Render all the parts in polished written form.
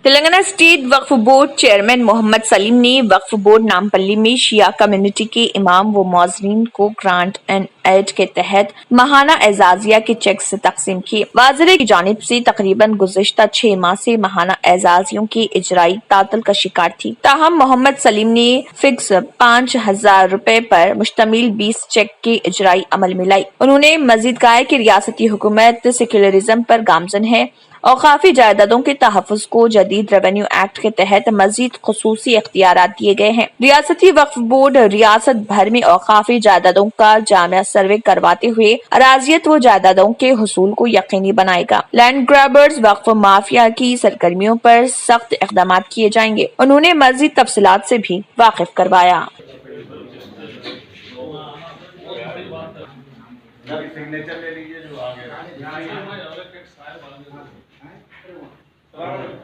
Telangana state وقف board chairman محمد سلیم نے وقف بورڈ نامپلی میں شیعہ کمیونٹی کے امام و معززین کو گرانٹ اینڈ ایڈ کے تحت ماہانہ اعزازیہ کے چیک سے تقسیم کیے۔ وزارت کی جانب سے تقریباً گزشتہ 6 ماہ سے ماہانہ اعزازیوں کی اجرائی تعطل کا شکار تھی، تاہم محمد سلیم نے فکس 5,000 روپے پر مشتمل 20 چیک کی اجرائی عمل میں لائی۔ انہوں نے مزید کہا کہ ریاستی حکومت سیکولرزم پر گامزن ہے۔ اوقافی جائیدادوں کے تحفظ کو جدید ریونیو ایکٹ کے تحت مزید خصوصی اختیارات دیے گئے ہیں۔ ریاستی وقف بورڈ ریاست بھر میں اوقافی جائیدادوں کا جامع سروے کرواتے ہوئے اراضیت و جائیدادوں کے حصول کو یقینی بنائے گا۔ لینڈ گرابرز وقف مافیا کی سرگرمیوں پر سخت اقدامات کیے جائیں گے۔ انہوں نے مزید تفصیلات سے بھی واقف کروایا۔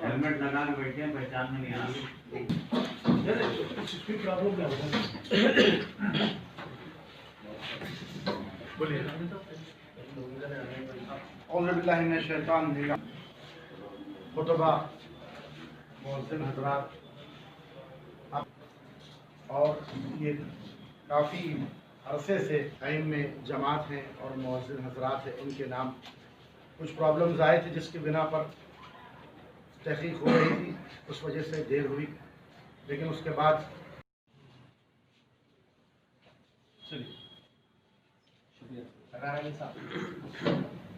ہیلمٹ لگا کے بیٹھے ہیں، پہچان میں نہیں آ رہی۔ اعوذ باللہ من الشیطان الرجیم۔ خطبہ مؤذن حضرات اور یہ کافی عرصے سے ٹائم میں جماعت ہیں اور مؤذن حضرات ہیں، ان کے نام کچھ پرابلمز آئے تھے جس کی بنا پر تحقیق ہو رہی تھی، اس وجہ سے دیر ہوئی، لیکن اس کے بعد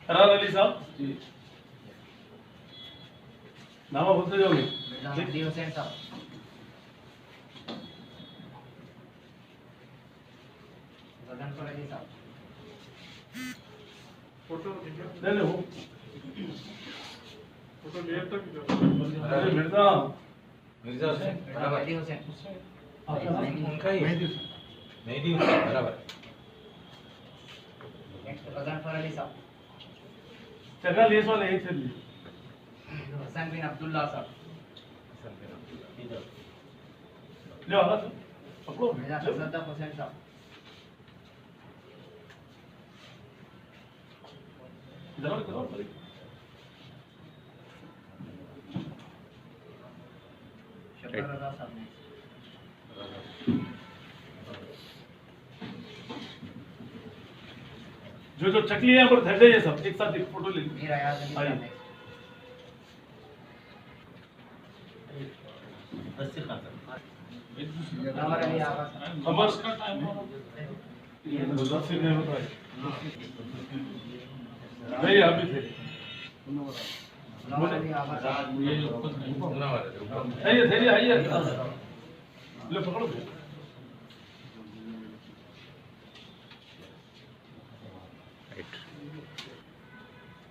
فرار علی صاحب جی نامہ بولتے جاؤ گے؟ مہدی حسین صاحب، غضنفر علی صاحب، لے لے وہ مرزا حسین، مہدی حسین برابر غضنفر علی صاحب، چگا لیس والے ایک سے لی حسن بن عبداللہ صاحب، لے آگا پکڑو مرزا تصدق حسین صاحب، ضرور کرو شبر رضا صاحب نے جو چکلی ہے پر دھر جائیے سب ایک ساتھ ایک فوٹو لے میر ایاز علی صاحب نے نور علی آغا صاحب، خبر کا ٹائم مدثر نے بتایا نہیں ابھی تھے نور علی آغا صاحب، آئیے تھے آئیے لے پکڑو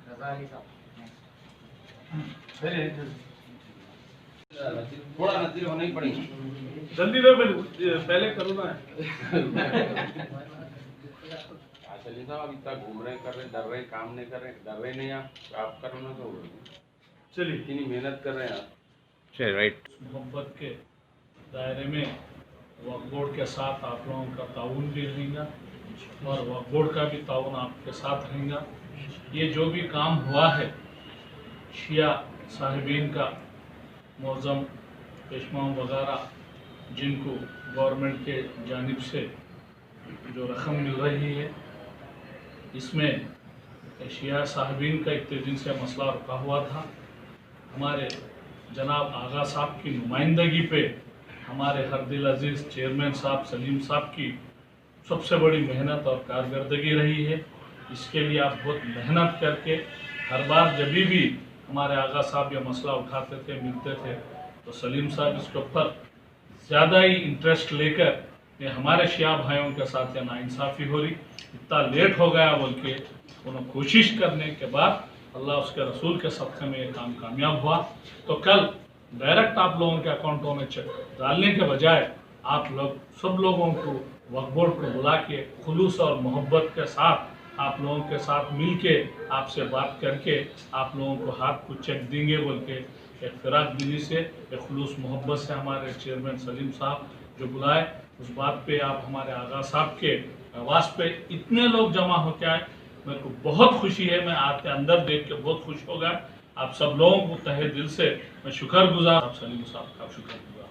رضا علی صاحب، تھوڑا نظیر ہونا ہی پڑے گی۔ جلدی دو پہلے کرو نا چلیے صاحب ابھی تک گھوم رہے کر رہے ڈر رہے کام نہیں کر رہے ڈر رہے نہیں آپ کرو نا تو چلیے اتنی محنت کر رہے ہیں آپ۔ رائٹ محبت کے دائرے میں وقف بورڈ کے ساتھ آپ لوگوں کا تعاون بھی رہے گا اور وقف بورڈ کا بھی تعاون آپ کے ساتھ رہے گا۔ یہ جو بھی کام ہوا ہے شیعہ صاحبین کا معظم پیشواؤں وغیرہ جن کو گورنمنٹ کے جانب سے جو رقم مل رہی ہے، اس میں شیعہ صاحبین کا اتنے دن سے مسئلہ رکا ہوا تھا۔ ہمارے جناب آغا صاحب کی نمائندگی پہ ہمارے ہر دل عزیز چیئرمین صاحب سلیم صاحب کی سب سے بڑی محنت اور کارکردگی رہی ہے۔ اس کے لیے آپ بہت محنت کر کے ہر بار جب بھی ہمارے آغا صاحب یہ مسئلہ اٹھاتے تھے ملتے تھے تو سلیم صاحب اس کے اوپر زیادہ ہی انٹرسٹ لے کر یہ ہمارے شیعہ بھائیوں کے ساتھ یہ ناانصافی ہو رہی، اتنا لیٹ ہو گیا بول کے انہوں کوشش کرنے کے بعد اللہ اس کے رسول کے صدقے میں یہ کام کامیاب ہوا۔ تو کل ڈائریکٹ آپ لوگوں کے اکاؤنٹوں میں چیک ڈالنے کے بجائے آپ لوگ سب لوگوں کو وقف بورڈ کو بلا کے خلوص اور محبت کے ساتھ آپ لوگوں کے ساتھ مل کے آپ سے بات کر کے آپ لوگوں کو ہاتھ کو چیک دیں گے بول کے ایک فراق دلی سے ایک خلوص محبت سے ہمارے چیئرمین سلیم صاحب جو بلائے، اس بات پہ آپ ہمارے آغا صاحب کے آواز پہ اتنے لوگ جمع ہو کے آئے، میرے کو بہت خوشی ہے۔ میں آپ کے اندر دیکھ کے بہت خوش ہو گیا آپ سب لوگوں کو تہہ دل سے میں شکر گزار، آپ سلیم صاحب کا شکر گزار